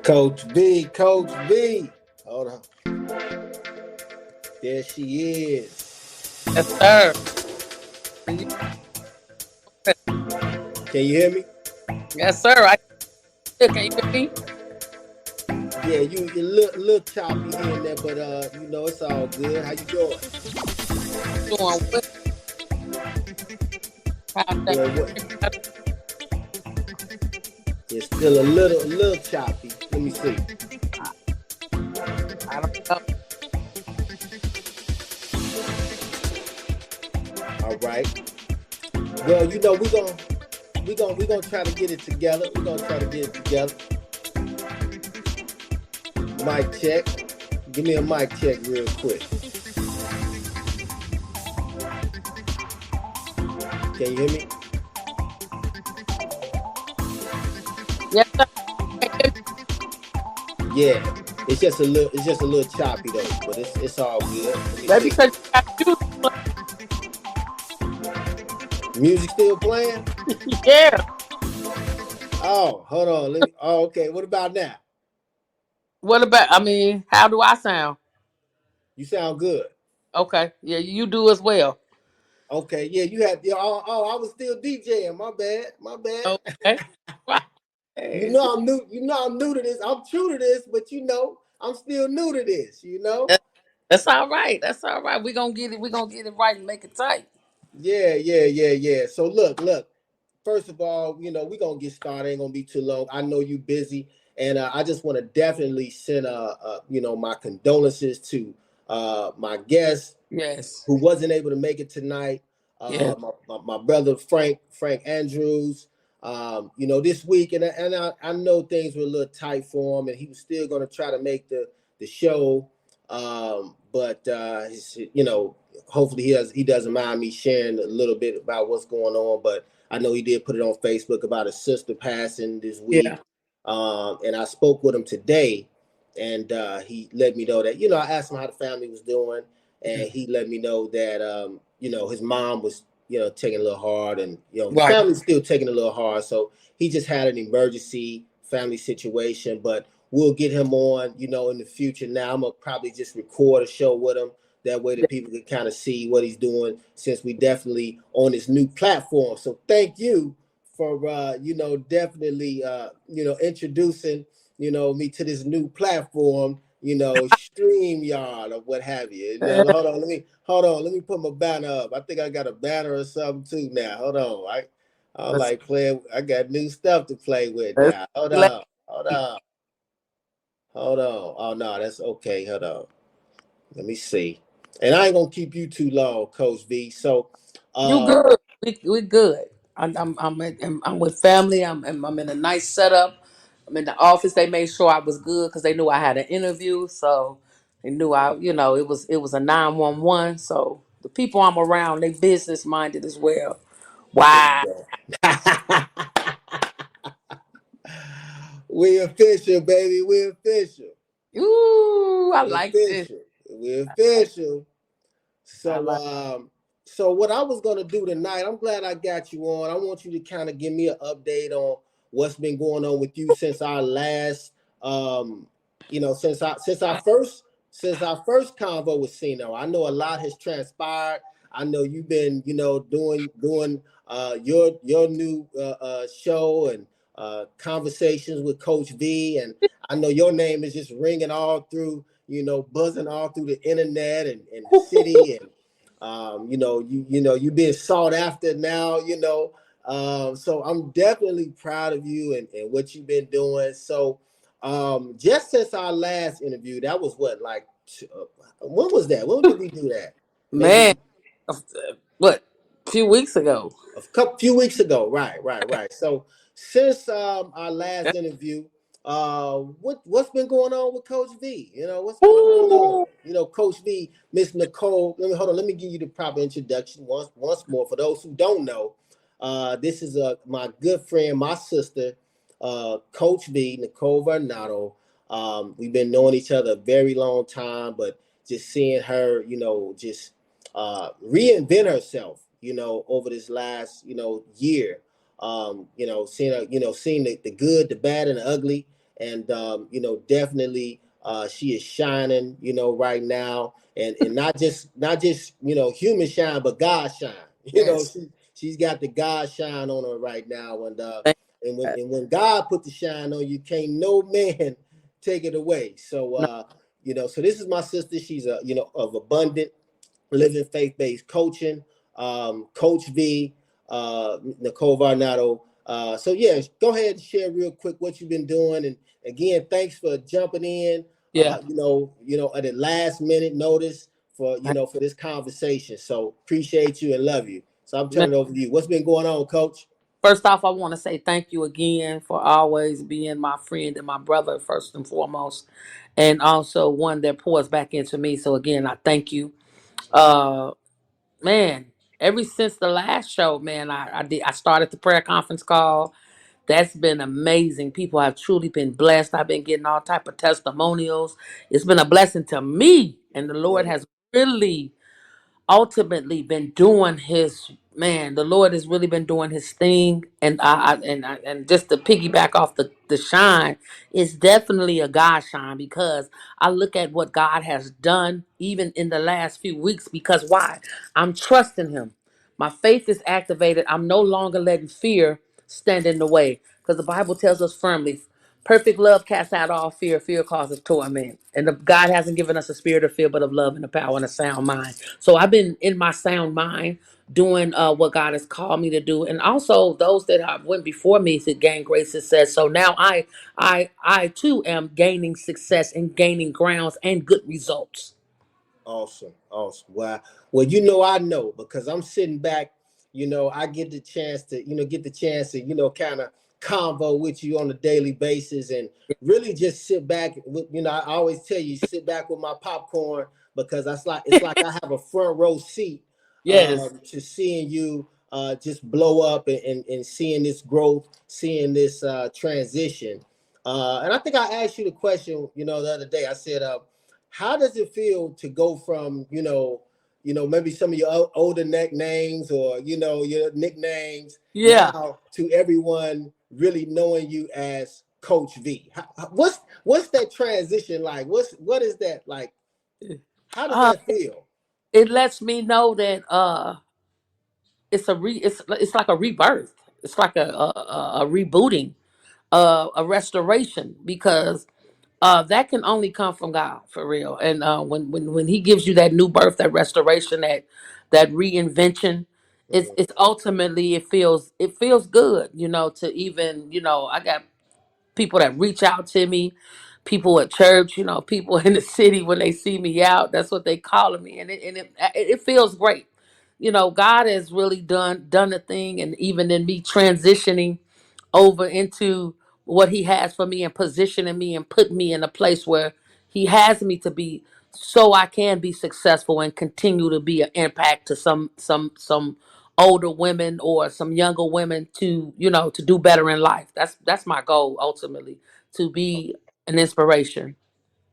Coach V, Coach V. Hold on. There she is. Yes, sir. Can you hear me? Yes, sir. Can you hear me? Yeah, you're a little choppy here and there, but it's all good. How you doing? Doing well. Doing what? It's still a little choppy. Let me see. I don't know. All right. Well, we're gonna try to get it together. We're gonna try to get it together. Mic check. Give me a mic check real quick. Can you hear me? Yes, sir. Yeah. It's just a little choppy though, but it's all good. That's because you got music still playing? Yeah. Oh, hold on. Okay. What about now? What about? How do I sound? You sound good. Okay. Yeah, you do as well. Okay. Yeah, you had. I was still DJing. My bad. Okay. Right. You know I'm new. You know I'm new to this. I'm true to this, but I'm still new to this. That's all right. That's all right. We're gonna get it. We're gonna get it right and make it tight. Yeah. So look. First of all, we're gonna get started. Ain't gonna be too long. I know you busy, and I just want to definitely send my condolences to my guest Yes. who wasn't able to make it tonight. Yes. My brother Frank Andrews. This week, and I know things were a little tight for him, and he was still going to try to make the show. But hopefully he doesn't mind me sharing a little bit about what's going on. But I know he did put it on Facebook about his sister passing this week. Yeah. And I spoke with him today, and he let me know that I asked him how the family was doing, and he let me know that his mom was taking a little hard, and the Right. family's still taking a little hard. So he just had an emergency family situation, but we'll get him on, in the future. Now I'm gonna probably just record a show with him. That way that people can kind of see what he's doing, since we definitely on this new platform. So thank you for definitely introducing me to this new platform, StreamYard or what have you. Hold on, let me put my banner up. I think I got a banner or something too now. Hold on. I Let's, like playing. I got new stuff to play with let's now. Hold play. on. Hold on. Hold on. Oh no, that's okay. Hold on. Let me see. And I ain't gonna keep you too long, Coach V. So You um good? We good. I'm with family. I'm in a nice setup. I'm in the office. They made sure I was good because they knew I had an interview. So they knew it was a 911. So the people I'm around, they business minded as well. there you Wow. go. We official, baby. We official. Ooh, I We like this. official. We official. I So, like. what I was gonna do tonight, I'm glad I got you on. I want you to kind of give me an update on what's been going on with you since our last, since our first convo with CINO. I know a lot has transpired. I know you've been, doing your new show and conversations with Coach V, and I know your name is just ringing all through, buzzing all through the internet and the city, and you being sought after now, so I'm definitely proud of you and what you've been doing. So just since our last interview, that was what, like, when was that? When did we do that? Man, Maybe uh, what? A few weeks ago. few weeks ago. Right. So since our last interview, what's been going on with Coach V? What's been going on? Ooh, Coach V, Miss Nicole. Let me give you the proper introduction once more for those who don't know. This is my good friend, my sister, Coach V, Nicole Varnado. We've been knowing each other a very long time, but just seeing her, just reinvent herself, over this last, year. Seeing her, seeing the good, the bad, and the ugly, and definitely she is shining, right now, and not just human shine, but God shine. yes. She's got the God shine on her right now, and Thank and when God. and when God put the shine on you, can't no man take it away. So No, so this is my sister. She's of abundant living faith-based coaching, Coach V, Nicole Varnado. So yeah, go ahead and share real quick what you've been doing, and again, thanks for jumping in. yeah. At the last minute notice for for this conversation. So appreciate you and love you. So I'm Man, turning it over to you. What's been going on, Coach? first off, I want to say thank you again for always being my friend and my brother, first and foremost, and also one that pours back into me. So again, I thank you. Uh, man, ever since the last show, man, I started the prayer conference call. That's been amazing. People have truly been blessed. I've been getting all type of testimonials. It's been a blessing to me, and the Lord Yeah, has really ultimately been doing his man. The Lord has really been doing his thing, and and just to piggyback off the shine, it's definitely a God shine because I look at what God has done even in the last few weeks. Because why? I'm trusting Him. My faith is activated. I'm no longer letting fear stand in the way because the Bible tells us firmly. Perfect love casts out all fear. Fear causes torment. And God hasn't given us a spirit of fear, but of love and a power and a sound mind. So I've been in my sound mind doing what God has called me to do. And also those that have went before me to gain great success. So now I too am gaining success and gaining grounds and good results. awesome, awesome. Well, I know because I'm sitting back. I get the chance to, kind of convo with you on a daily basis, and really just sit back. I always tell you, sit back with my popcorn because it's like I have a front row seat Yes. to seeing you just blow up and seeing this growth, seeing this transition. And I think I asked you the question, the other day. I said, how does it feel to go from maybe some of your older nicknames or your nicknames Yeah. now to everyone really knowing you as Coach V? What's that transition like? What is that like? How does Uh, that feel? it lets me know that it's like a rebirth. it's like a rebooting, a restoration, because that can only come from God for real. And when He gives you that new birth, that restoration, that reinvention, it's ultimately, it feels good, to even, I got people that reach out to me, people at church, people in the city when they see me out. That's what they calling me, and it feels great. God has really done a thing, and even in me transitioning over into what He has for me and positioning me and putting me in a place where He has me to be, so I can be successful and continue to be an impact to some older women or some younger women to, to do better in life. That's my goal ultimately, to be an inspiration.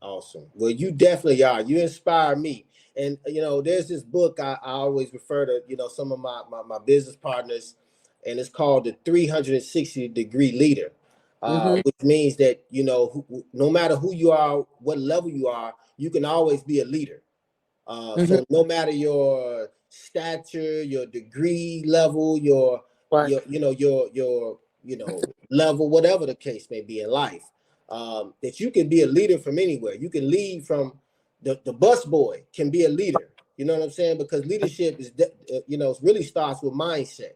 Awesome. Well, you definitely are. You inspire me. And there's this book I always refer to, some of my business partners, and it's called the 360-degree leader. Hmm. Which means that, no matter who you are, what level you are, you can always be a leader. Hmm. So no matter your stature, your degree level, Right. your level, whatever the case may be in life, that you can be a leader from anywhere. You can lead from the bus boy can be a leader. You know what I'm saying? Because leadership it really starts with mindset.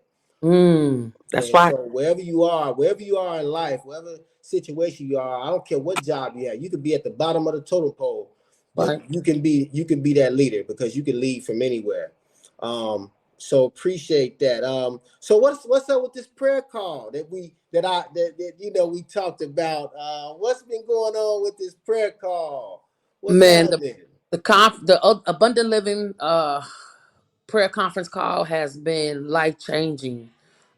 That's And right. so wherever you are in life, whatever situation you are, I don't care what job you have, you could be at the bottom of the totem pole, but Right. you can be that leader because you can lead from anywhere. So appreciate that. So what's up with this prayer call that we talked about? What's been going on with this prayer call? What's Man, happening? the abundant living prayer conference call has been life changing.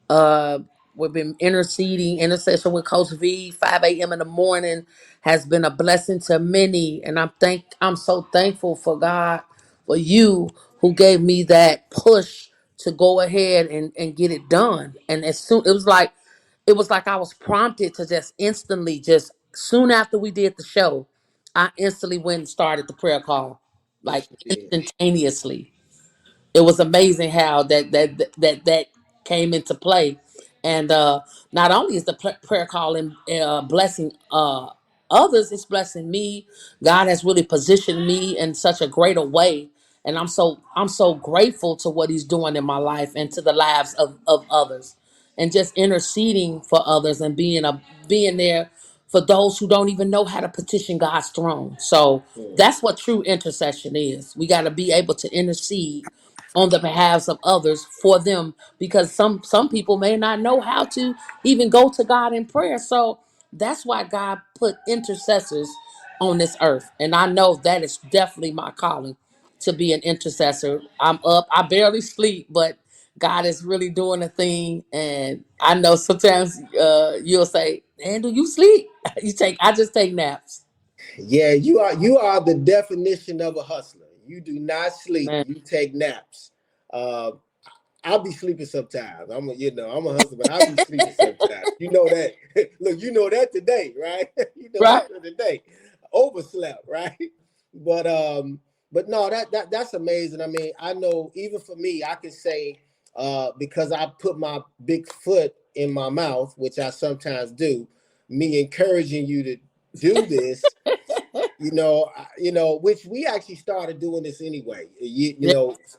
Uh, we've been intercession with Coach V, 5 a.m. in the morning has been a blessing to many. And I'm so thankful for God, for you who gave me that push to go ahead and get it done. And as soon it was like I was prompted to just instantly, just soon after we did the show, I instantly went and started the prayer call, like Yes, you did. instantaneously. It was amazing how that came into play. And not only is the prayer call and blessing others, it's blessing me. God has really positioned me in such a greater way, and I'm so grateful to what He's doing in my life and to the lives of others, and just interceding for others and being there for those who don't even know how to petition God's throne. So Mm. that's what true intercession is. We got to be able to intercede on the behalves of others for them, because some people may not know how to even go to God in prayer. So that's why God put intercessors on this earth, and I know that is definitely my calling, to be an intercessor. I'm up, I barely sleep, but God is really doing a thing. And I know sometimes you'll say, "And do you sleep?" I just take naps, Yeah, you are the definition of a hustler. You do not sleep. man. You take naps. Uh, I'll be sleeping sometimes. I'm a hustler, but I'll be sleeping sometimes. You know that. Look, you know that today, right? You know Right. that today. Overslept, right? But no, that's amazing. I mean, I know even for me, I can say because I put my big foot in my mouth, which I sometimes do, me encouraging you to do this, which we actually started doing this anyway, Yeah,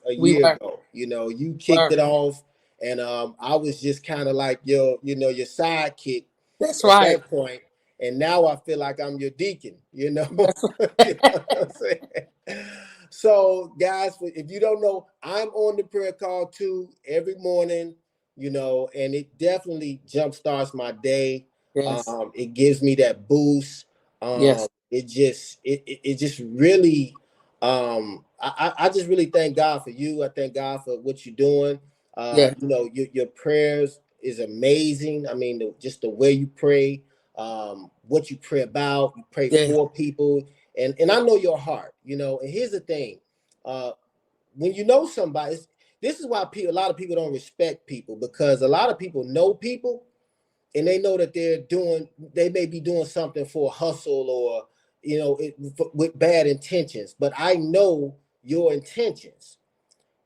a we year were. ago. You kicked Were. it off, and I was just kind of like your sidekick That's at right. that point, and now I feel like I'm your deacon. That's You know what I'm saying? So, guys, if you don't know, I'm on the prayer call too every morning. And it definitely jumpstarts my day. yes. It gives me that boost. Yes. It just really I just really thank God for you. I thank God for what you're doing. Yeah. Your prayers is amazing. I mean, just the way you pray, what you pray about, you pray Yeah. for people, and I know your heart. And here's the thing, uh, when you know somebody, this is why a lot of people don't respect people, because a lot of people know people, and they know that they may be doing something for a hustle, or with bad intentions. But I know your intentions,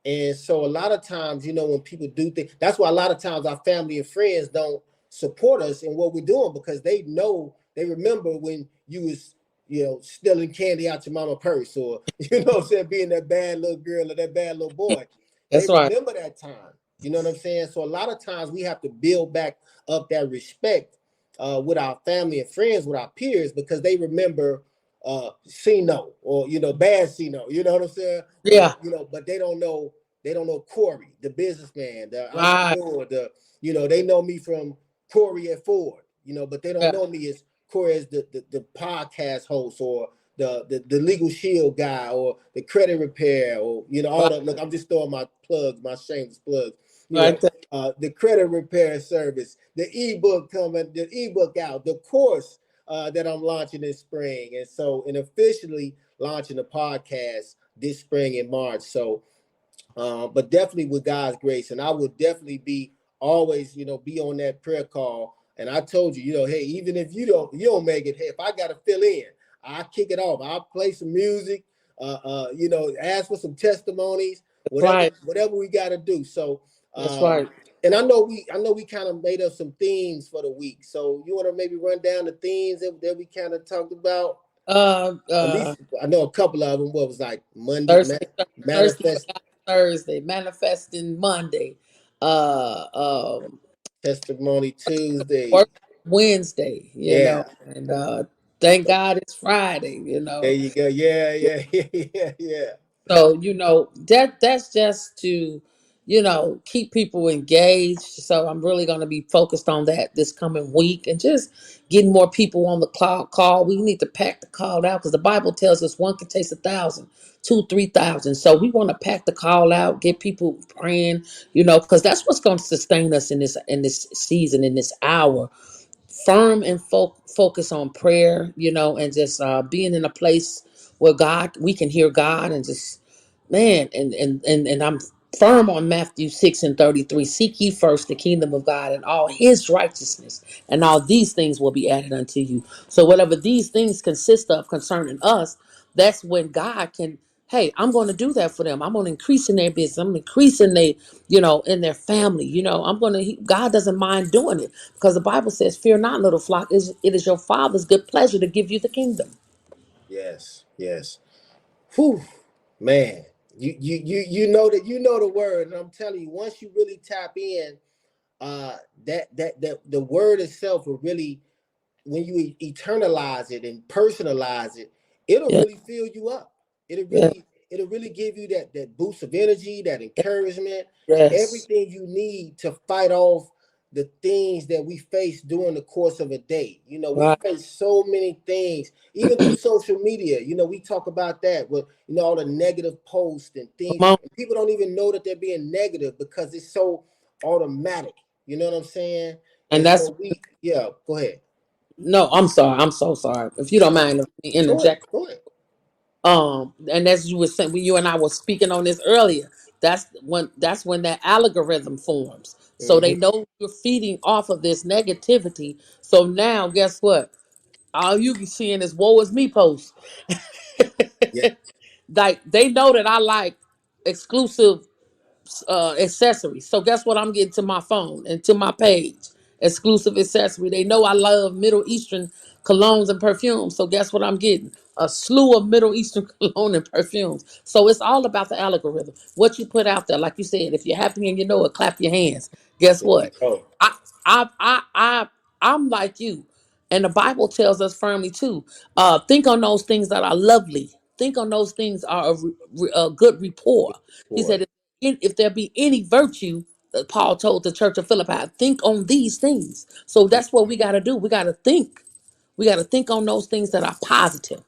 And so a lot of times, you know, when people do things, that's why a lot of times our family and friends don't support us in what we're doing, because they know, they remember when you was, you know, stealing candy out your mama purse, or you know what I'm saying, being that bad little girl or that bad little boy. They That's right. remember that time. You know what I'm saying? So a lot of times we have to build back up that respect with our family and friends, with our peers, because they remember CINO, or you know, bad CINO, you know what I'm saying? Or Yeah. you know, but they don't know Corey, the businessman, the Right. entrepreneur, you know, they know me from Corey at Ford, you know, but they don't Yeah. know me as Corey as the podcast host, or the legal shield guy, or the credit repair, or you know, all Right. the look, I'm just throwing my plugs, my shameless plugs, you Right know, there. the credit repair service, the ebook out, the course that I'm launching this spring. And so, and officially launching the podcast this spring in March. So but definitely with God's grace, and I would definitely be always, you know, be on that prayer call. And I told you, you know, hey, even if you don't make it, hey, if I got to fill in, I kick it off. I'll play some music, you know, ask for some testimonies, That's whatever right. whatever we got to do. So, That's right. and I know we kind of made up some themes for the week. So you want to maybe run down the themes that we kind of talked about? Uh, At uh, least I know a couple of them. What was like Monday, thirsty, thirsty for manifest God Thursday, manifesting Monday, uh, um, testimony Tuesday. work Wednesday, Yeah. and thank So God it's Friday, there you go. Yeah, yeah, yeah, yeah. So, that's just to, keep people engaged. So I'm really going to be focused on that this coming week, and just getting more people on the call. We need to pack the call out, because the Bible tells us one can taste 1,000, 2, 3,000. So we want to pack the call out, get people praying, because that's what's going to sustain us in this season, in this hour. Firm and focus on prayer, and just being in a place where we can hear God, and just, man, and I'm firm on Matthew 6:33. Seek ye first the kingdom of God and all his righteousness, and all these things will be added unto you. So whatever these things consist of concerning us, that's when God can, hey, I'm going to do that for them. I'm going to increase in their business. I'm increasing their, in their family. God doesn't mind doing it, because the Bible says, fear not, little flock, it is your father's good pleasure to give you the kingdom. Yes, yes. Whew, man. You know the word, and I'm telling you, once you really tap in, that the word itself will really, when you eternalize it and personalize it, it'll Yeah, really fill you up. It'll yeah, really it'll really give you that boost of energy, that encouragement, yes. everything you need to fight off the things that we face during the course of a day. You know, we Right. face so many things, even through social media. You know, we talk about that with, you know, all the negative posts and things, Come on. and people don't even know that they're being negative because it's so automatic. You know what I'm saying? And And that's, so yeah, go ahead. no, I'm sorry. I'm so sorry. If you don't mind, if me Go ahead. interject. Go ahead. And as you were saying, when you and I were speaking on this earlier, that's when that algorithm forms. So they Mm-hmm. know you're feeding off of this negativity. So now, guess what? All you be seeing is "woe is me" posts. Yeah. Like, they know that I like exclusive accessories. So guess what? I'm getting to my phone and to my page. Exclusive accessory. They know I love Middle Eastern colognes and perfumes. So guess what I'm getting? A slew of Middle Eastern cologne and perfumes. So it's all about the algorithm. What you put out there. Like you said, if you're happy and you know it, clap your hands. Guess There you what? go. I I'm like you. And the Bible tells us firmly too. Think on those things that are lovely. Think on those things are of a good rapport. He Boy. said, if there be any virtue, Paul told the church of Philippi, think on these things. So that's what we got to do. We got to think. We got to think on those things that are positive.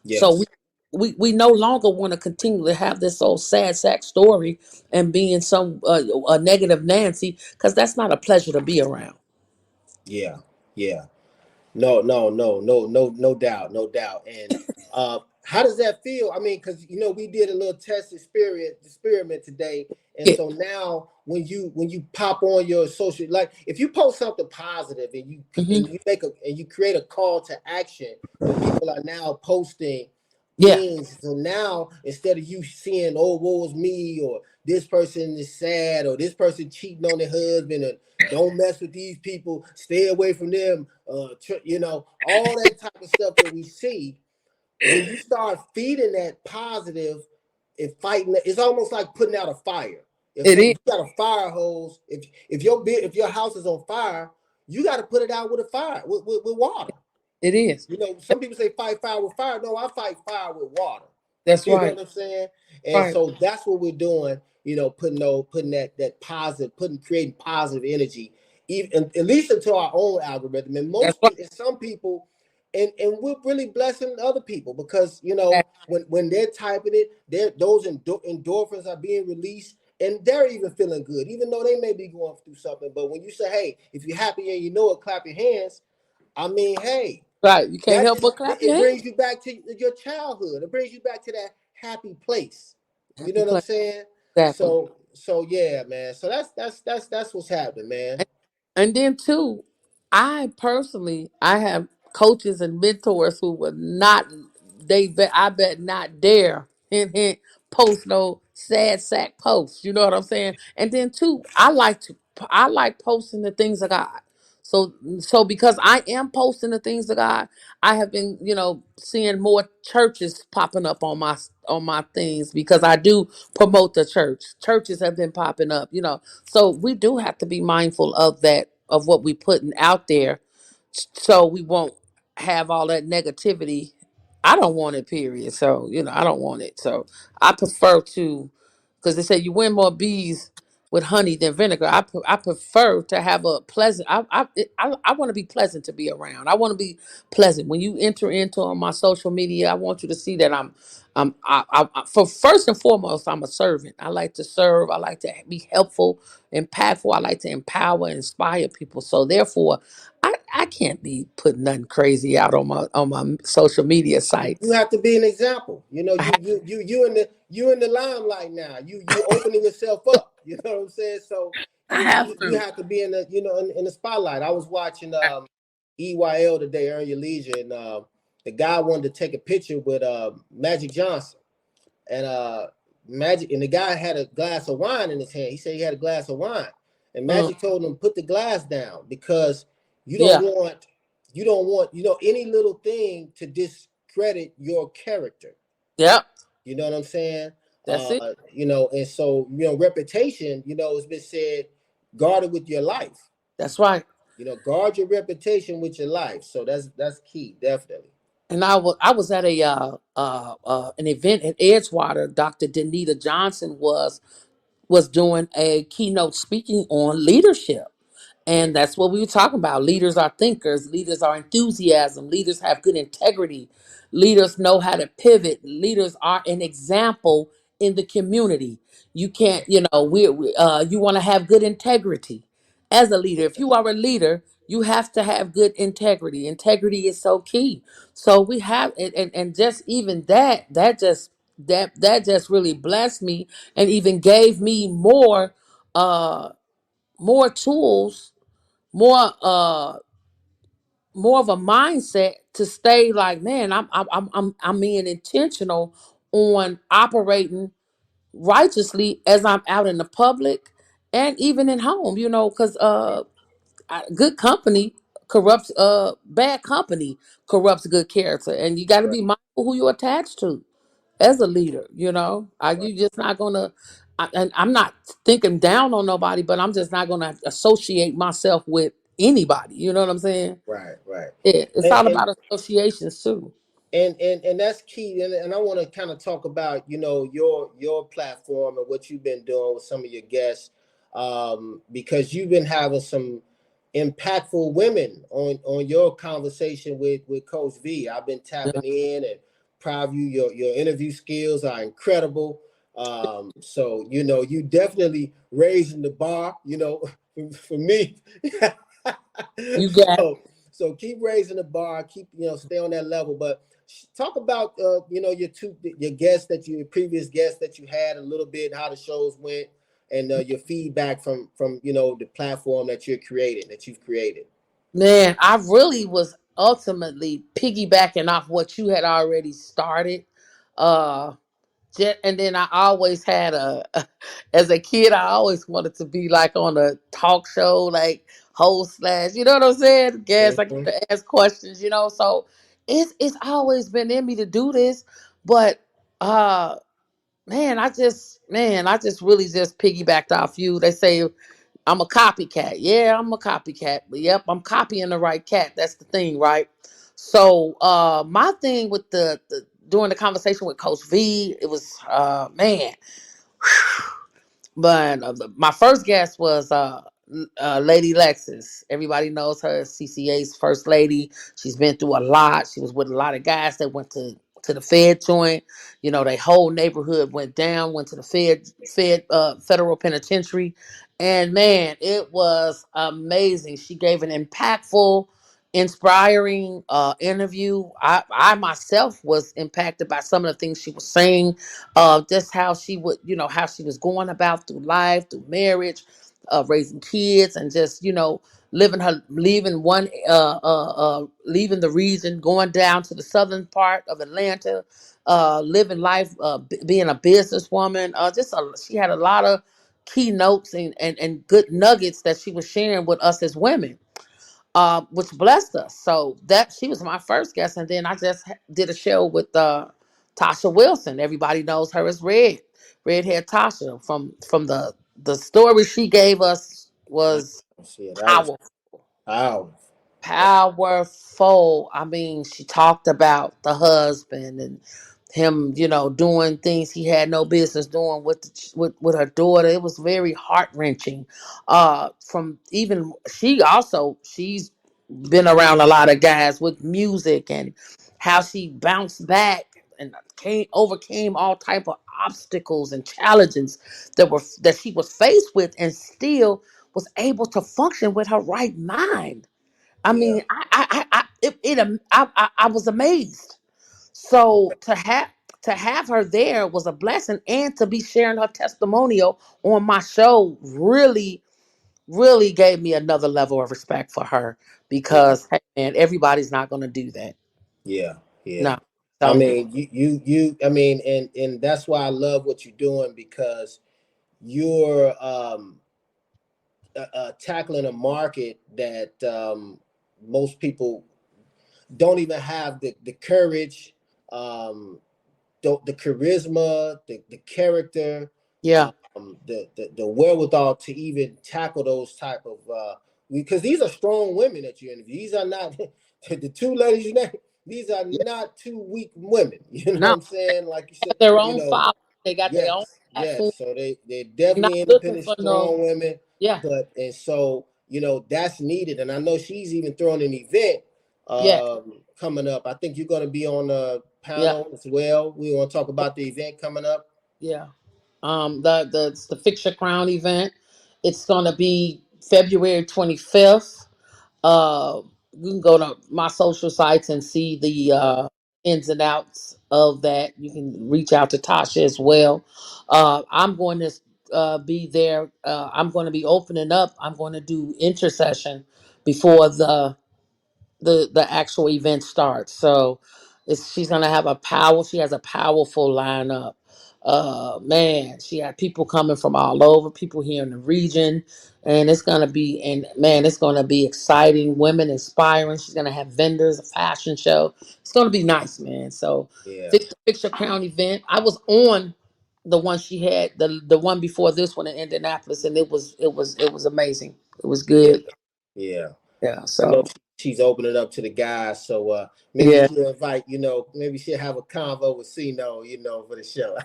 So we Yes. we no longer want to continue to have this old sad sack story and being some a negative Nancy, because that's not a pleasure to be around. Yeah. Yeah. No, no, no, no, no, no doubt, no doubt. And how does that feel? I mean, because you know we did a little test experiment today, and Yeah. so now when you pop on your social, like if you post something positive and you Hmm. and you make a and you create a call to action, where people are now posting Yeah, things. So now instead of you seeing, oh, woe is me, or this person is sad, or this person cheating on their husband, and don't mess with these people, stay away from them, all that type of stuff that we see. When you start feeding that positive and fighting, it's almost like putting out a fire. it If is. you got a fire hose, if your house is on fire, you got to put it out with a fire with water. It is. Some people say fight fire with fire. No, I fight fire with water. That's You know right. what I'm saying? And Right. so that's what we're doing. Putting that positive, creating positive energy, even at least into our own algorithm. And That's right. some people, and we're really blessing other people because That- when they're typing it, those endorphins are being released. And they're even feeling good, even though they may be going through something. But when you say, "Hey, if you're happy and you know it, clap your hands," I mean, hey, Right. You can't that help just but clap your it hands. brings you back to your childhood. It brings you back to that happy place. You know Happy what I'm place. saying? Exactly. So yeah, man. So that's what's happening, man. And then too, I personally, I have coaches and mentors who will not, I bet not dare, hint, hint, post no sad sack posts. You know what I'm saying? And then too, I like posting the things of God. So because I am posting the things of God, I have been, seeing more churches popping up on my things because I do promote the church. Churches have been popping up, so we do have to be mindful of that, of what we putting out there, so we won't have all that negativity. I don't want it, period. So, I don't want it. So I prefer to, because they say you win more bees with honey than vinegar. I prefer to have a pleasant. I want to be pleasant to be around. I want to be pleasant when you enter into on my social media. I want you to see that for first and foremost, I'm a servant. I like to serve. I like to be helpful, impactful. I like to empower and inspire people. So therefore, I can't be putting nothing crazy out on my social media You sites. have to be an example. I have, You in the limelight now. You opening yourself up. You know what I'm saying? So I you have you to. have to be in the spotlight. I was watching EYL today, Earn Your Leisure, and the guy wanted to take a picture with Magic Johnson. And Magic and the guy had a glass of wine in his hand. He said he had a glass of wine, and Mm, Magic told him put the glass down because you don't yeah. want any little thing to discredit your character. Yep. You know what I'm saying? That's it. And so reputation. It's been said, guard it with your life. That's right. Guard your reputation with your life. So that's key, definitely. And I was at a an event at Edgewater. Dr. Danita Johnson was doing a keynote speaking on leadership. And that's what we were talking about. Leaders are thinkers, leaders are enthusiasm, leaders have good integrity, leaders know how to pivot, leaders are an example in the community. You can't, you want to have good integrity as a leader. If you are a leader, you have to have good integrity. Integrity is so key. So we have, and just even that just really blessed me and even gave me uh more tools, more more of a mindset to stay like, man, I'm being intentional on operating righteously as I'm out in the public and even in home, because good company corrupts bad company corrupts good character, and you got to Right, be mindful who you attach to as a leader. Are right, you just not gonna? And I'm not thinking down on nobody, but I'm just not gonna associate myself with anybody. You know what I'm saying? right, right. Yeah, it's And all and about associations too. and that's key. And I want to kind of talk about your platform and what you've been doing with some of your guests, because you've been having some impactful women on your conversation with Coach V. I've been Yeah. tapping in and proud of you. Your interview skills are incredible. So you definitely raising the bar. For me. You got So keep raising the bar. Keep stay on that level. But talk about your guests your previous guests that you had a little bit, how the shows went, and your feedback from the platform that you've created. man. I really was ultimately piggybacking off what you had already started. Uh, and then I always had as a kid, I always wanted to be like on a talk show, like host slash, you know what I'm saying? Guess I get Mhm. to ask questions, So it's always been in me to do this, but uh, man, I just really just piggybacked off you. They say I'm a copycat. Yeah, I'm a copycat. But yep, I'm copying the right cat. That's the thing, right? So my thing with the during the conversation with Coach V, it was man, but my first guest was Lady Lexus. Everybody knows her as CCA's first lady. She's been through a lot. She was with a lot of guys that went to the Fed joint. Their whole neighborhood went down, went to the federal penitentiary, and man, it was amazing. She gave an impactful, inspiring interview. I myself was impacted by some of the things she was saying, just how she would, how she was going about through life, through marriage, raising kids, and just, leaving the region, going down to the southern part of Atlanta, living life, being a businesswoman. She had a lot of keynotes and good nuggets that she was sharing with us as women, which blessed us. So that she was my first guest, and then I just did a show with Tasha Wilson. Everybody knows her as Redhead Tasha. From the story she gave us Nice. was Yeah, that was powerful. powerful. That- Powerful. I mean, she talked about the husband and him, doing things he had no business doing with her daughter. It was very heart wrenching. From even she's been around a lot of guys with music, and how she bounced back and overcame all type of obstacles and challenges that she was faced with, and still was able to function with her right mind. I yeah, mean, I was amazed. So to have her there was a blessing, and to be sharing her testimonial on my show really, really gave me another level of respect for her, yeah, because hey man, everybody's not going to do that. yeah, yeah. No, I telling you. mean, I mean, and that's why I love what you're doing, because you're tackling a market that most people don't even have the courage, um, the charisma, the character, Yeah. the wherewithal to even tackle those type of because these are strong women that you interview. These are not the two ladies you name. These are Yeah. not two weak women. You know what No, I'm saying? Like you said, got their you own know, following. They got their own yes, platform. yes. So they're They're not definitely looking independent, for no. strong women. Yeah. But and so that's needed. And I know she's even throwing an event Yeah. coming up. I think you're going to be on a Yeah. panel as well. We want to talk about the event coming up. Yeah. The Fix Your Crown event. It's gonna be February 25th. You can go to my social sites and see the ins and outs of that. You can reach out to Tasha as well. I'm going to be there. I'm going to be opening up. I'm going to do intercession before the actual event starts. So she's gonna have she has a powerful lineup. Man, she had people coming from all over, people here in the region, and it's gonna be exciting. Women inspiring. She's gonna have vendors, a fashion show. It's gonna be nice, man. So Yeah, Fix Your Crown event. I was on the one she had, the one before this one in Indianapolis, and it was amazing. It was yeah, good. yeah. Yeah. I know So she's opening up to the guys, so maybe yeah. she'll invite, maybe she'll have a convo with CINO, for the show.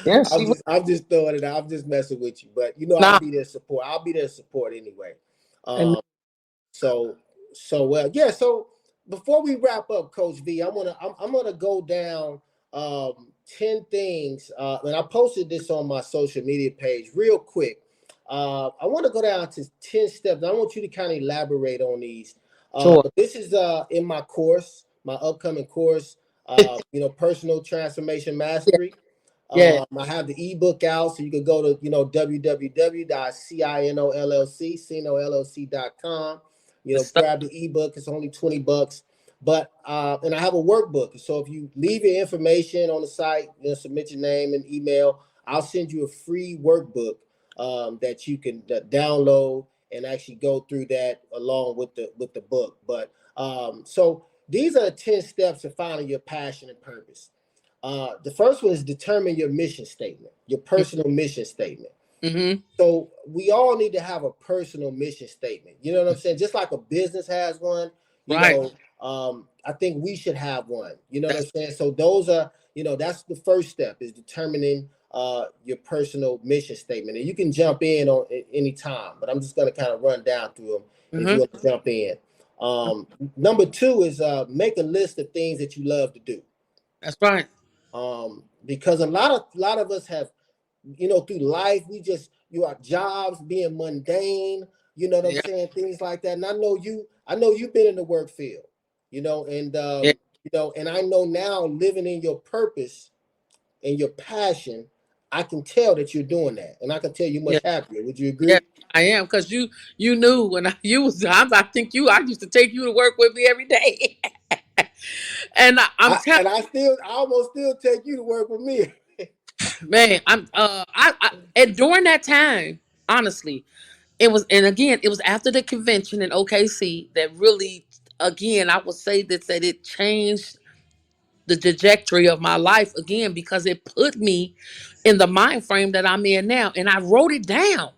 Yeah, she was. I'm just throwing it out. I'm just messing with you, but I'll Nah. be there support. I'll be there support anyway. And Um, so well, yeah. So before we wrap up, Coach V, I'm gonna go down 10 things, and I posted this on my social media page real quick. I want to go down to 10 steps. I want you to kind of elaborate on these. sure. But this is in my course, my upcoming course. Personal transformation Yeah, mastery. yeah. I have the ebook out, so you can go to www.cinollc.com. The stuff. Grab the ebook. It's only $20. But and I have a workbook. So if you leave your information on the site, submit your name and email, I'll send you a free workbook that you can download and actually go through that along with the book. But so these are the 10 steps to finding your passion and purpose. The first one is determine your mission statement, your personal mission statement. Mm-hmm. So we all need to have a personal mission statement. You know what I'm saying? Just like a business has one, you Right. know, I think we should have one. You know what I'm That's saying? So those are, that's the first step is determining your personal mission statement. And you can jump in on any time, but I'm just going to kind of run down through them if you mm-hmm. want to jump in. Number two is make a list of things that you love to do. That's right. Because a lot of us have, through life, our jobs being mundane, you know what I'm Yeah. saying? Things like that. And I know you've been in the work field, and Yeah. and I know now living in your purpose and your passion, I can tell that you're doing that. And I can tell you're Yeah. much happier. Would you Yeah. agree? I am because you knew when you was I think I used to take you to work with me every day, and I'm I telling and I almost still take you to work with me. man, I and during that time, honestly, it was, and again, it was after the convention in OKC that really, again, I would say that it changed the trajectory of my life again because it put me in the mind frame that I'm in now, and I wrote it down.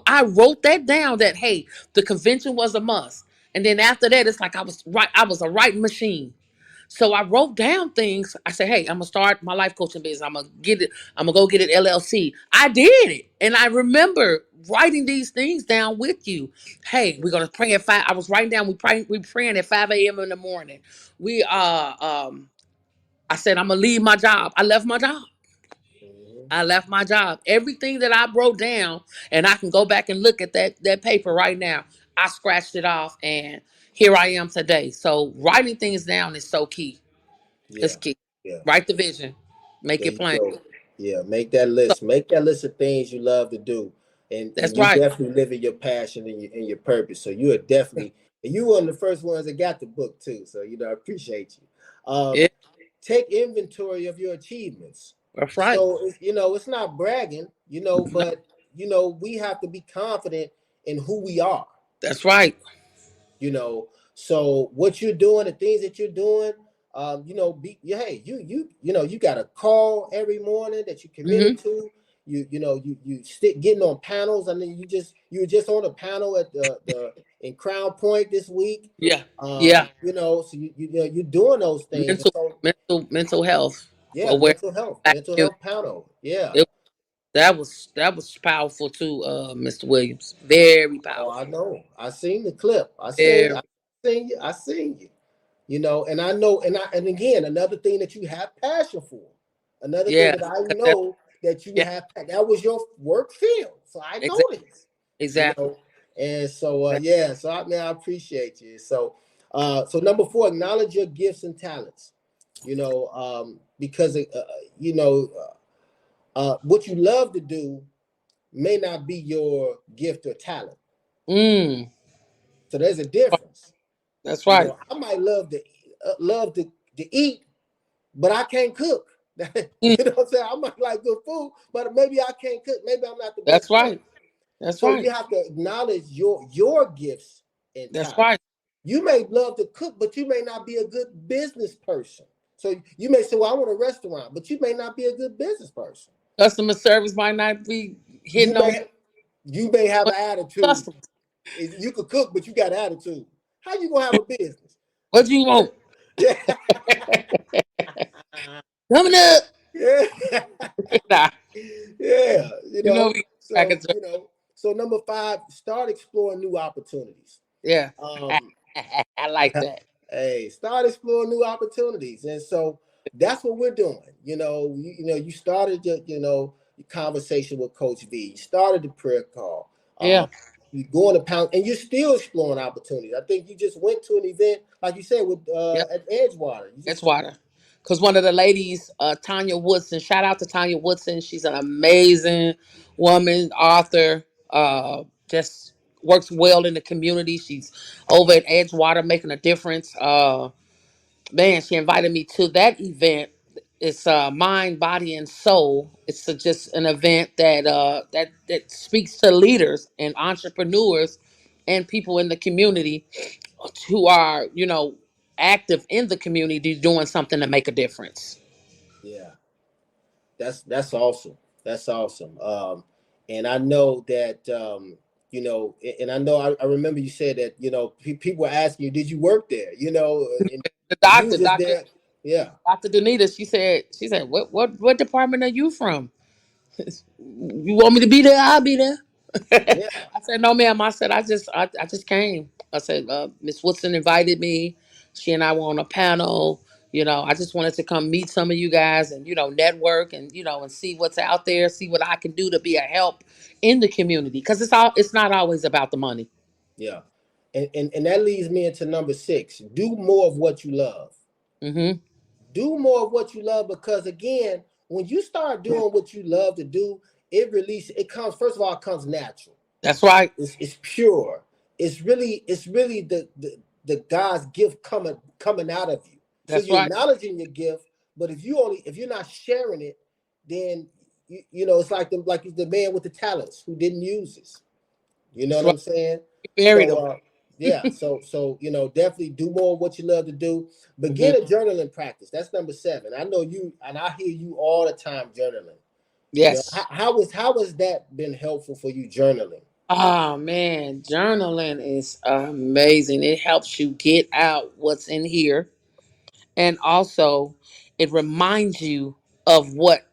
I wrote that down that hey, the convention was a must, and then after that, it's like I was a writing machine. So I wrote down things. I said, "Hey, I'm gonna start my life coaching business. I'm gonna get it. I'm gonna go get it LLC." I did it, and I remember writing these things down with you. Hey, we're gonna pray at 5. I was writing down. We praying at 5 a.m. in the morning. We I said I'm gonna leave my job. I left my job. Mhm. I left my job. Everything that I wrote down, and I can go back and look at that paper right now. I scratched it off, and here I am today. So writing things down is so key. It's Yeah, key. yeah. Write the vision. Make There it you plain. go. Yeah, make that So list. Make that list of things you love to do, that's and you right. definitely living your passion and your purpose. So you are definitely, and you one of the first ones that got the book too. So I appreciate you. Yeah, Take inventory of your achievements. that's right. So it's not bragging, No, but we have to be confident in who we are. that's right. you know so what you're doing, the things that you're doing, hey, you got a call every morning that you Hmm. committed to. You stick getting on panels. I mean, you were just on a panel at the in Crown Point this week. Yeah, yeah. So you're doing those things. And Mental, so mental health yeah, aware. mental health panel, yeah. It, that was powerful too, Mr. Williams. Very Oh, I powerful. know, I seen the clip. Very. I seen you. And I know, and again, another thing that you have passion for, another thing Yeah. that I 'Cause that- know that you yeah. have, that was your work field. So I know Exactly. this, you Exactly. know, and so, yeah, so I appreciate you. So number four, acknowledge your gifts and talents, because, what you love to do may not be your gift or talent. Mm. So there's a difference. That's right. I might love to eat, but I can't cook. Mm. What I'm saying? I might like good food, but maybe I can't cook. Maybe I'm not the That's best cook. right. That's So right. you have to acknowledge your gifts and That's talent. right. You may love to cook, but you may not be a good business person. So you may say, "Well, I want a restaurant," but you may not be a good business person. Customer service might not be You hitting on may you may have an attitude. customers. You could cook, but you got attitude. How you gonna have a business? What do you want? Yeah. Coming up. Yeah. Nah, Yeah, we back so at so number five, start exploring new opportunities. yeah. um I like that. hey, start exploring new opportunities. And so that's what we're doing. You started your conversation with Coach V. You started the prayer call. Yeah. You going to pound, and you're still exploring opportunities. I think you just went to an event, like you said, with Yeah. at Edgewater. You That's just water. Because one of the ladies, Tanya Woodson, shout out to Tanya Woodson. She's an amazing woman, author. Just works well in the community. She's over at Edgewater making a difference. Man, she invited me to that event. It's mind, body, and soul. It's just an event that that speaks to leaders and entrepreneurs and people in the community who are, active in the community doing something to make a difference. Yeah, that's awesome. That's awesome. And I know that and I know I remember you said that people were asking you, did you work there? And The you were doctor, just Doctor there. Yeah, Doctor Danita, she said, what department are you from? You want me to be there? I'll be there. yeah, I said, no, ma'am. I just came. I said, Miss Woodson invited me. She and I were on a panel. I just wanted to come meet some of you guys and, network and, and see what's out there, see what I can do to be a help in the community. Because it's not always about the money. yeah. And that leads me into number six. Do more of what you love. Mm-hmm. Do more of what you love, because again, when you start doing what you love to do, it comes, first of all, it comes natural. That's right. It's pure. It's really the God's gift coming out of you. So That's you're right. acknowledging your gift, but if you're not sharing it, then it's like the man with the talents who didn't use it. You know That's what right. I'm saying? You buried So them. yeah, so definitely do more of what you love to do. Hmm. Begin a journaling practice. That's number seven. I know you, and I hear you all the time journaling. Yes. How has that been helpful for you, journaling? Oh man, journaling is amazing. It helps you get out what's in here, and also it reminds you of what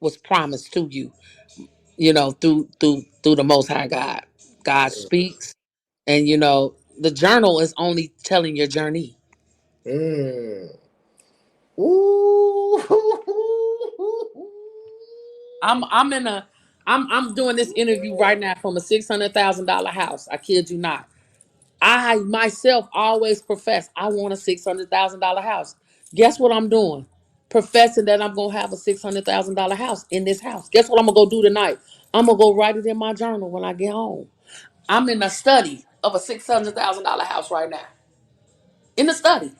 was promised to you, through the most high God. God speaks, and the journal is only telling your journey. Mm. Ooh. I'm doing this interview right now from a $600,000 house. I kid you not. I myself always profess I want a $600,000 house. Guess what I'm doing? Professing that I'm gonna have a $600,000 house in this house. Guess what I'm gonna go do tonight? I'm gonna go write it in my journal when I get home. I'm in a study of a $600,000 house right now. In the study.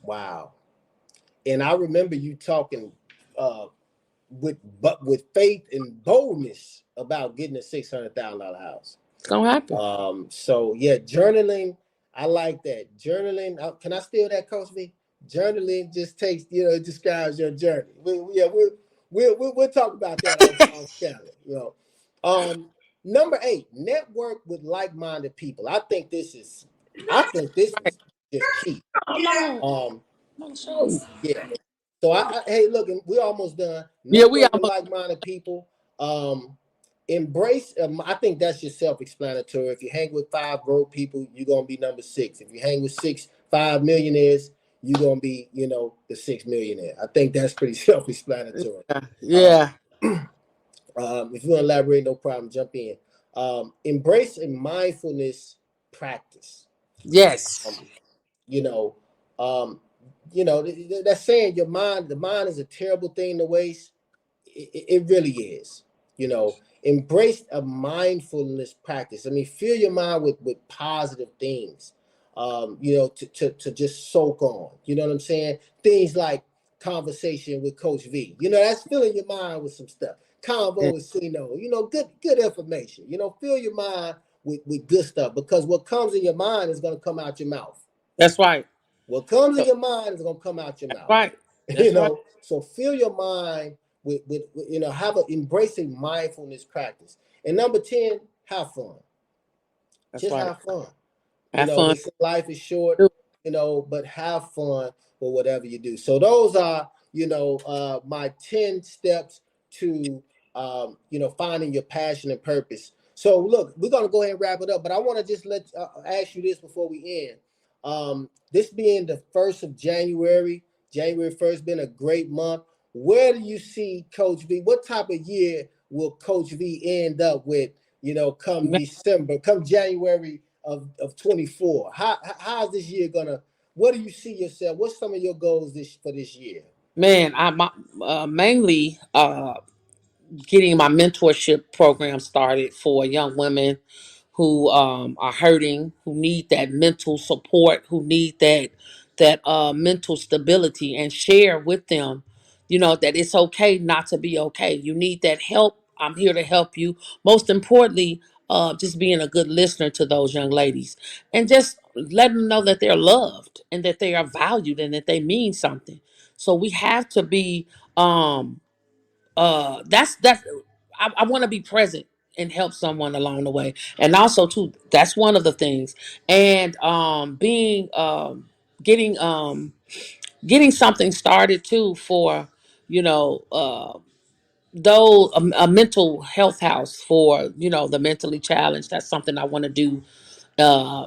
Wow. And I remember you talking uh, with faith and boldness about getting a $600,000 house. It's gonna happen. So yeah, journaling. I like that. Journaling. Can I steal that, Coach V? Journaling just takes, it describes your journey. Yeah, we'll talk about that on Scanner. Number eight, network with like-minded people. I think this is just key. I'm not gonna, Um, I'm gonna show you. yeah. So hey, look, we're almost done. Yeah, we Network with almost. like-minded people. Embrace. I think that's just self-explanatory. If you hang with five broke people, you're gonna be number six. If you hang with five millionaires, you're gonna be, the sixth millionaire. I think that's pretty self-explanatory. Yeah, Uh, yeah. if you want to elaborate, no problem. Jump in. Embrace a mindfulness practice. Yes. Um, you know, um, that's saying the mind is a terrible thing to waste. It really is. Embrace a mindfulness practice. I mean, fill your mind with positive things. To just soak on. You know what I'm saying? Things like conversation with Coach V. That's filling your mind with some stuff. Yeah, Convo with CINO. Good information. Fill your mind with good stuff, because what comes in your mind is going to come out your mouth. that's right. What comes in your mind is gonna come out your That's mouth. right. That's right. So fill your mind with have a embracing mindfulness practice. And number 10, have fun. That's Just right. have fun. Have They fun. say life is short, but have fun with whatever you do. So those are, my 10 steps to, finding your passion and purpose. So look, we're going to go ahead and wrap it up, but I want to just ask you this before we end. This being the 1st of January 1st, been a great month. Where do you see Coach V? What type of year will Coach V end up with, come Man, December, come January of 24? How's this year gonna? What do you see yourself? What's some of your goals for this year? man, I mainly getting my mentorship program started for young women who are hurting, who need that mental support, who need that mental stability, and share with them, that it's okay not to be okay. You need that help. I'm here to help you. Most importantly, just being a good listener to those young ladies, and just let them know that they're loved and that they are valued and that they mean something. So we have to be that's I want to be present and help someone along the way, and also too, that's one of the things. And being getting something started too for, you know though a mental health house for, the mentally challenged. That's something I want to do uh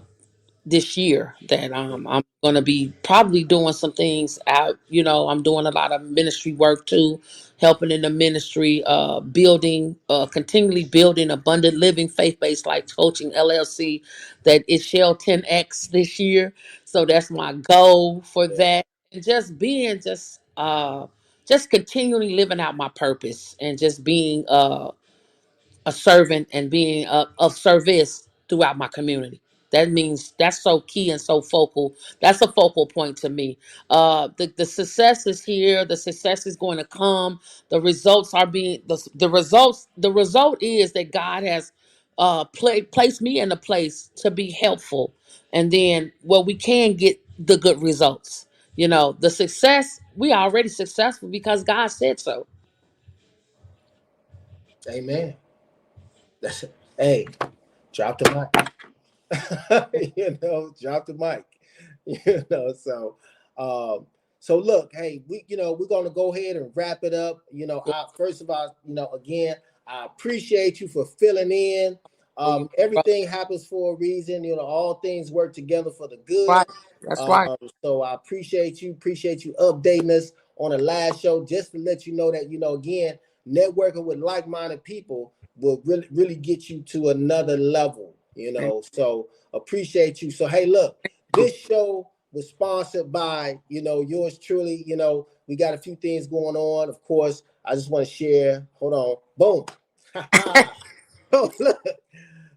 this year, that I'm going to be probably doing some things out. I'm doing a lot of ministry work too, helping in the ministry, building, continually building abundant living faith-based life coaching LLC, that it shall 10x this year. So that's my goal for that. And just being just continually living out my purpose, and just being a servant, and being of service throughout my community. That means that's so key and so focal. That's a focal point to me. The success is here. The success is going to come. The results are being the results. The result is that God has placed me in a place to be helpful, and then, well, we can get the good results. The success, we are already successful because God said so. Amen. That's hey, drop the mic. Drop the mic. You know, so look, hey, we're gonna go ahead and wrap it up. I first of all, again, I appreciate you for filling in. Oh, you Everything happens for a reason. All things work together for the good. right. That's right. So I appreciate you updating us on the last show, just to let you know that, again, networking with like-minded people will really get you to another level. So appreciate you. So hey, look, this show was sponsored by, yours truly. We got a few things going on. Of course, I just want to share. Hold on. Boom. Oh, look.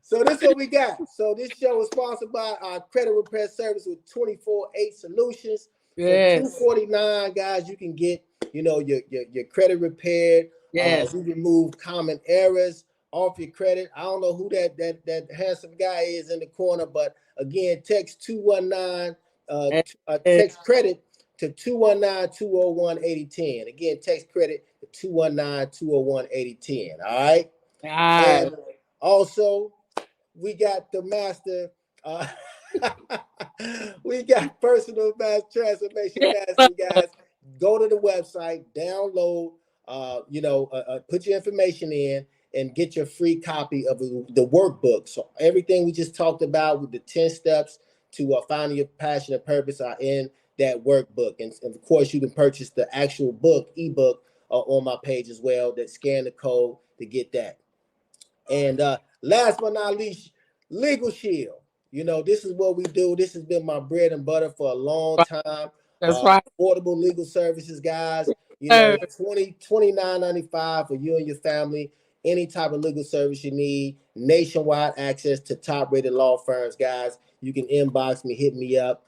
So this is what we got. So this show is sponsored by our credit repair service with 24/8 solutions. For Yes. $249, guys, you can get, your credit repaired. Yes. We remove common errors off your credit. I don't know who that handsome guy is in the corner, but again, text 219, Yes. text credit to 219-201-8010. Again, text credit to 219-201-8010. All right. All right. And also, we got the master. Uh, we got personal mass transformation mastery, guys. Go to the website, download, put your information in, and get your free copy of the workbook. So everything we just talked about with the 10 steps to finding your passion and purpose are in that workbook. And of course, you can purchase the actual book, ebook, on my page as well. That scan the code to get that. And last but not least, Legal Shield. This is what we do. This has been my bread and butter for a long time. That's right. Affordable legal services, guys. Sir. 29.95 for you and your family. Any type of legal service you need. Nationwide access to top rated law firms, guys. You can inbox me, hit me up.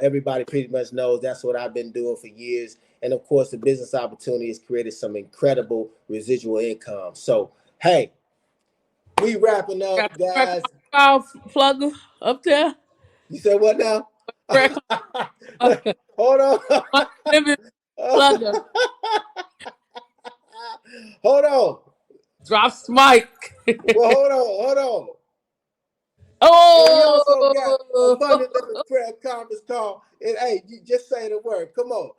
Everybody pretty much knows that's what I've been doing for years. And of course, the business opportunity has created some incredible residual income. So, hey, we wrapping Got up, the prayer guys. call plugger up there. You said what now? Prayer plugger. Hold on. Living plugger. Hold on. Drops mic. Well, hold on. And we also got Oh. Abundant Living Prayer Conference Call. And hey, you just say the word. Come on.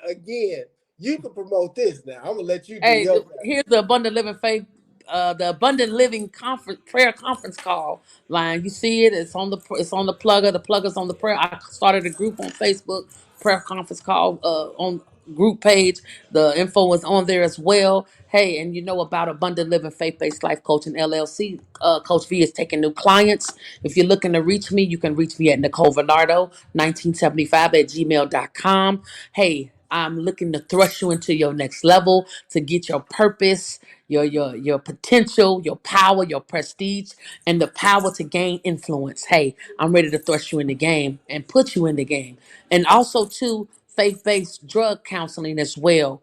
Again, you can promote this now. I'm gonna let you do Hey, your thing. here's the Abundant Living Faith, the Abundant Living conference prayer conference call line. You see it? It's on the plugger. The plugger's on the prayer. I started a group on Facebook, prayer conference call on group page. The info is on there as well. Hey, and you know about Abundant Living Faith Based Life Coaching LLC. Coach V is taking new clients. If you're looking to reach me, you can reach me at Nicole Velardo 1975 at gmail.com. Hey, I'm looking to thrust you into your next level to get your purpose, your potential, your power, your prestige, and the power to gain influence. Hey, I'm ready to thrust you in the game and put you in the game. And also too, faith-based drug counseling as well.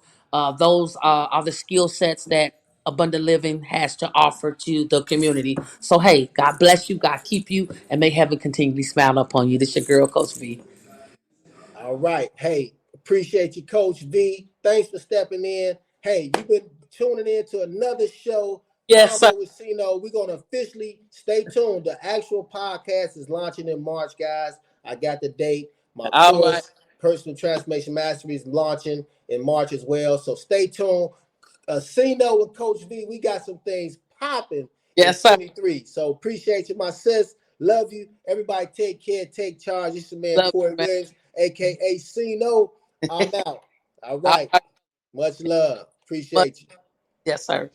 Those are the skill sets that Abundant Living has to offer to the community. So hey, God bless you, God keep you, and may heaven continually smile upon you. This your girl, Coach V. All right. Hey, appreciate you, Coach V. Thanks for stepping in. Hey, you've been tuning in to another show, Yes, sir. Convo with CINO. We're going to officially stay tuned. The actual podcast is launching in March, guys. I got the date. My All right. course, Personal Transformation Mastery, is launching in March as well. So stay tuned. CINO with Coach V, we got some things popping in Yes, sir. 23. So appreciate you, my sis. Love you. Everybody take care, take charge. This is your man, Love Corey you, man. Williams, a.k.a. CINO. I'm out. All All right. right. Much love. But Appreciate you. yes, sir.